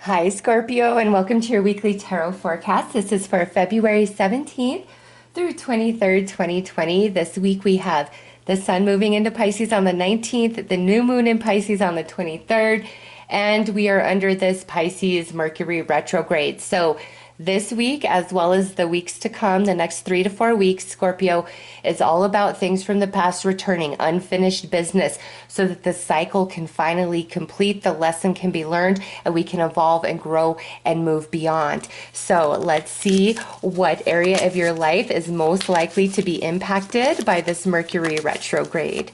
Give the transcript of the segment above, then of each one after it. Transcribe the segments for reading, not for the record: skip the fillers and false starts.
Hi, Scorpio, and welcome to your weekly tarot forecast. This is for February 17th through 23rd, 2020. This week we have the sun moving into Pisces on the 19th, the new moon in Pisces on the 23rd, and we are under this Pisces Mercury retrograde. So this week, as well as the weeks to come, the next 3 to 4 weeks, Scorpio, is all about things from the past returning, unfinished business, so that the cycle can finally complete, the lesson can be learned, and we can evolve and grow and move beyond. So let's see what area of your life is most likely to be impacted by this Mercury retrograde.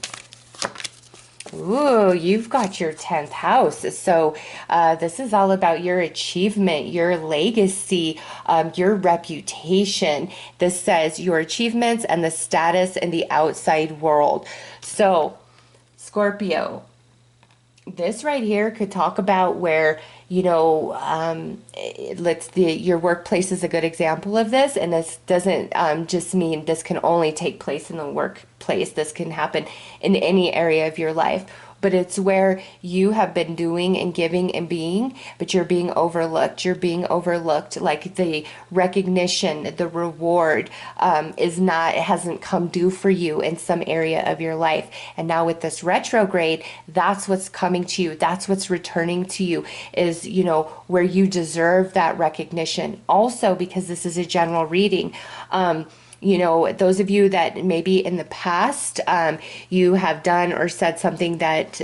Ooh, you've got your 10th house. So this is all about your achievement, your legacy, your reputation. This says your achievements and the status in the outside world. So, Scorpio, this right here could talk about where, your workplace is a good example of this. And this doesn't just mean this can only take place in the workplace. This can happen in any area of your life. But it's where you have been doing and giving and being, but you're being overlooked. You're being overlooked. Like the recognition, the reward hasn't come due for you in some area of your life. And now with this retrograde, that's what's coming to you. That's what's returning to you is, where you deserve that recognition. Also, because this is a general reading, those of you that maybe in the past you have done or said something that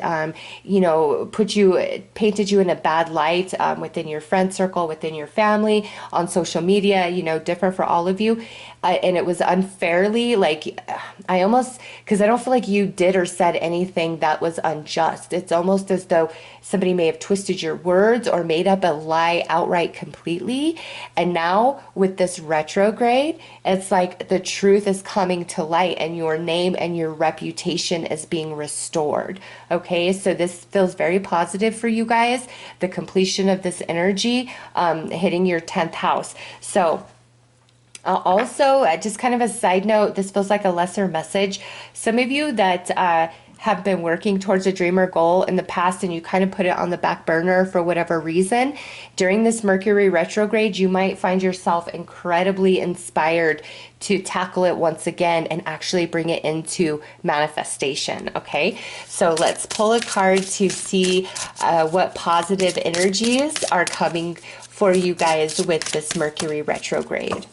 painted you in a bad light within your friend circle, within your family, on social media, different for all of you. And it was unfairly, because I don't feel like you did or said anything that was unjust. It's almost as though somebody may have twisted your words or made up a lie outright completely. And now with this retrograde, it's like the truth is coming to light and your name and your reputation is being restored. Okay, so this feels very positive for you guys, the completion of this energy hitting your 10th house. So also, just kind of a side note, this feels like a lesser message. Some of you that have been working towards a dream or goal in the past and you kind of put it on the back burner for whatever reason, during this Mercury retrograde, you might find yourself incredibly inspired to tackle it once again and actually bring it into manifestation. Okay, so let's pull a card to see what positive energies are coming for you guys with this Mercury retrograde.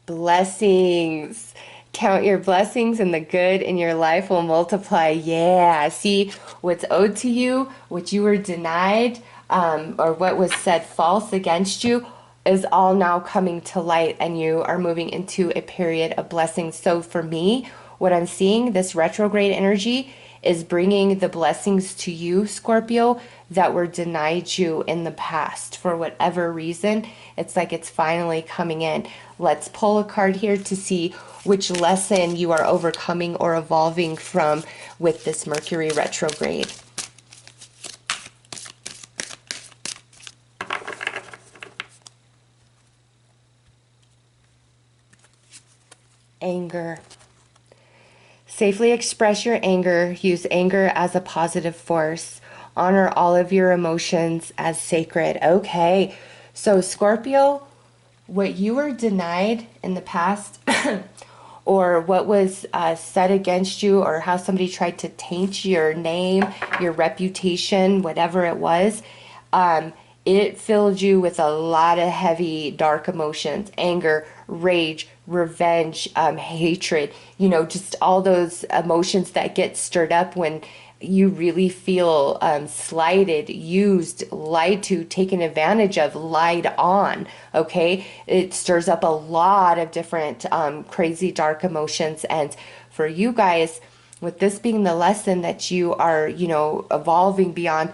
Blessings. Count your blessings and the good in your life will multiply. Yeah. See, what's owed to you, what you were denied, or what was said false against you is all now coming to light and you are moving into a period of blessings. So for me, what I'm seeing, this retrograde energy is bringing the blessings to you, Scorpio, that were denied you in the past for whatever reason. It's like it's finally coming in. Let's pull a card here to see which lesson you are overcoming or evolving from with this Mercury retrograde. Anger. Safely express your anger. Use anger as a positive force. Honor all of your emotions as sacred. Okay, so Scorpio, what you were denied in the past or what was said against you or how somebody tried to taint your name, your reputation, whatever it was, it filled you with a lot of heavy, dark emotions, anger, rage, revenge, hatred, just all those emotions that get stirred up when you really feel slighted, used, lied to, taken advantage of, lied on. Okay, it stirs up a lot of different crazy dark emotions. And for you guys, with this being the lesson that you are evolving beyond,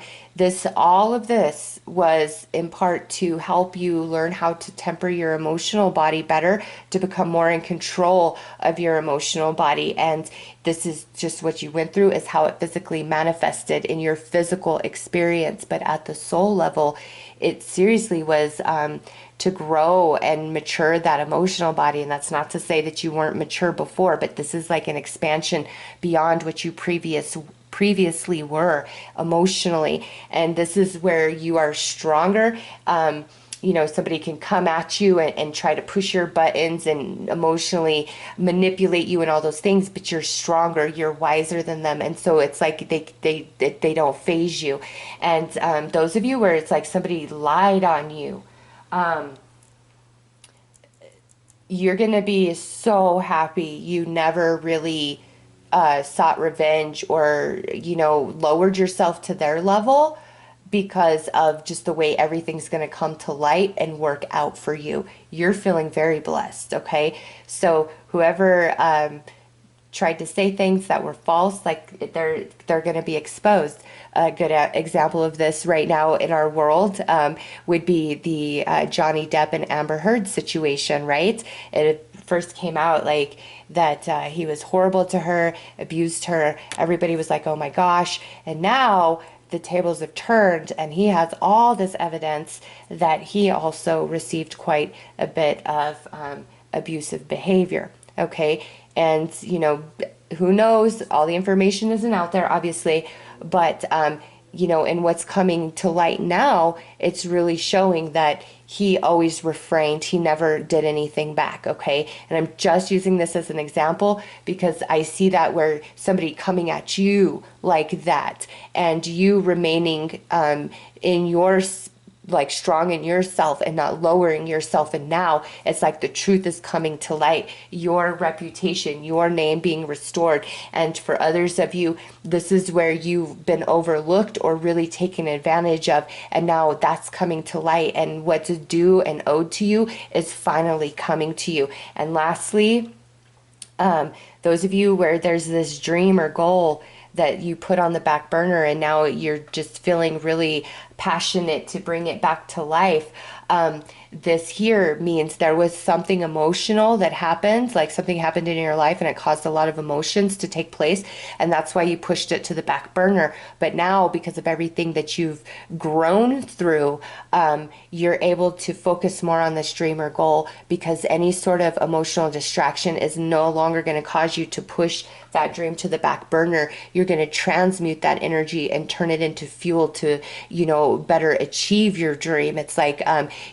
All of this was in part to help you learn how to temper your emotional body better, to become more in control of your emotional body. And this is just what you went through, is how it physically manifested in your physical experience. But at the soul level, it seriously was to grow and mature that emotional body. And that's not to say that you weren't mature before, but this is like an expansion beyond what you previously were emotionally. And this is where you are stronger. Somebody can come at you and try to push your buttons and emotionally manipulate you and all those things, but you're stronger, you're wiser than them. And so it's like they don't phase you. And those of you where it's like somebody lied on you, you're going to be so happy you never really sought revenge or, lowered yourself to their level, because of just the way everything's going to come to light and work out for you. You're feeling very blessed, okay? So whoever tried to say things that were false, like they're going to be exposed. A good example of this right now in our world would be the Johnny Depp and Amber Heard situation, right? It first came out like that he was horrible to her, abused her. Everybody was like, oh my gosh. And now the tables have turned, and he has all this evidence that he also received quite a bit of abusive behavior. Okay. And, who knows? All the information isn't out there, obviously, but, and what's coming to light now, it's really showing that he always refrained. He never did anything back, okay? And I'm just using this as an example because I see that where somebody coming at you like that and you remaining in your like strong in yourself and not lowering yourself, and now it's like the truth is coming to light, your reputation, your name being restored. And for others of you, this is where you've been overlooked or really taken advantage of, and now that's coming to light, and what's due and owed to you is finally coming to you. And lastly, those of you where there's this dream or goal that you put on the back burner and now you're just feeling really passionate to bring it back to life. This here means there was something emotional that happened, like something happened in your life and it caused a lot of emotions to take place. And that's why you pushed it to the back burner. But now, because of everything that you've grown through, you're able to focus more on this dream or goal, because any sort of emotional distraction is no longer going to cause you to push that dream to the back burner. You're going to transmute that energy and turn it into fuel to, better achieve your dream. It's like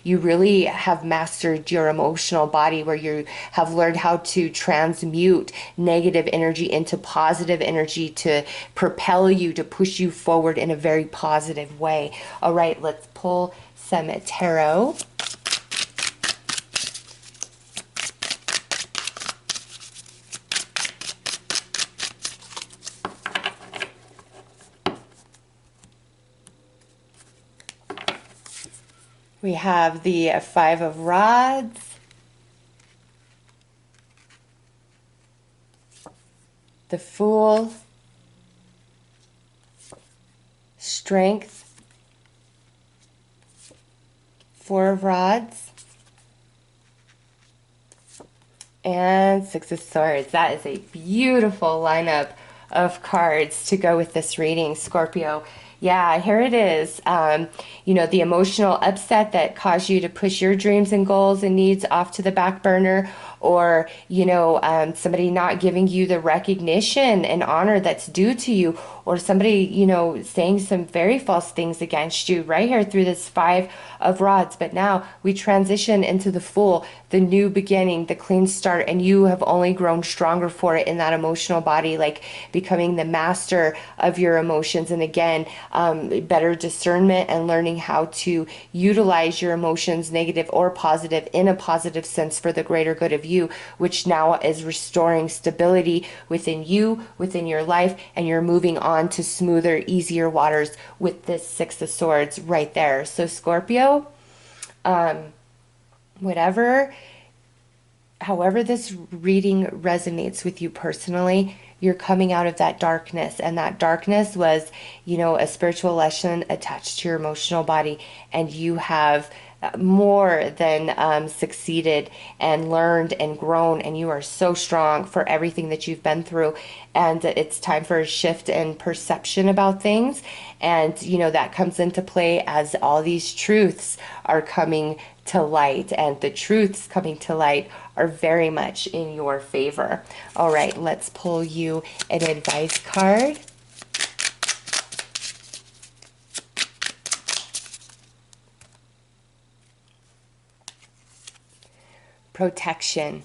you really have mastered your emotional body, where you have learned how to transmute negative energy into positive energy to propel you, to push you forward in a very positive way. All right, let's pull some tarot. We have the Five of Rods, the Fool, Strength, Four of Rods, and Six of Swords. That is a beautiful lineup of cards to go with this reading, Scorpio. Yeah, here it is. The emotional upset that caused you to push your dreams and goals and needs off to the back burner, or, somebody not giving you the recognition and honor that's due to you, or somebody, saying some very false things against you right here through this Five of Rods. But now we transition into the Fool, the new beginning, the clean start, and you have only grown stronger for it in that emotional body, like becoming the master of your emotions. And again, better discernment and learning how to utilize your emotions, negative or positive, in a positive sense for the greater good of you, which now is restoring stability within you, within your life, and you're moving on to smoother, easier waters with this Six of Swords right there. So Scorpio, whatever however this reading resonates with you personally, you're coming out of that darkness. And that darkness was, a spiritual lesson attached to your emotional body. And you have more than succeeded and learned and grown. And you are so strong for everything that you've been through. And it's time for a shift in perception about things. And, that comes into play as all these truths are coming to light, and the truths coming to light are very much in your favor. All right, let's pull you an advice card. Protection.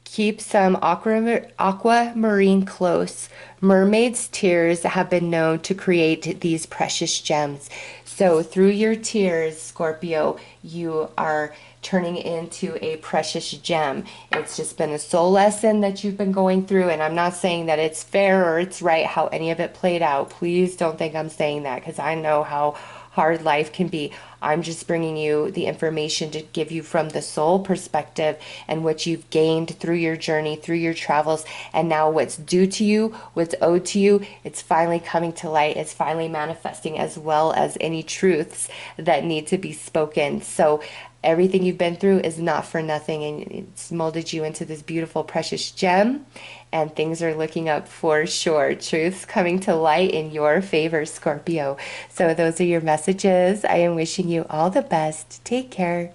Keep some aquamarine close. Mermaids' tears have been known to create these precious gems. So through your tears, Scorpio, you are turning into a precious gem. It's just been a soul lesson that you've been going through, and I'm not saying that it's fair or it's right how any of it played out. Please don't think I'm saying that, because I know how hard life can be. I'm just bringing you the information to give you from the soul perspective and what you've gained through your journey, through your travels, and now what's due to you, what's owed to you, it's finally coming to light. It's finally manifesting, as well as any truths that need to be spoken. So everything you've been through is not for nothing, and it's molded you into this beautiful, precious gem. And things are looking up for sure. Truths coming to light in your favor, Scorpio. So those are your messages. I am wishing you all the best. Take care.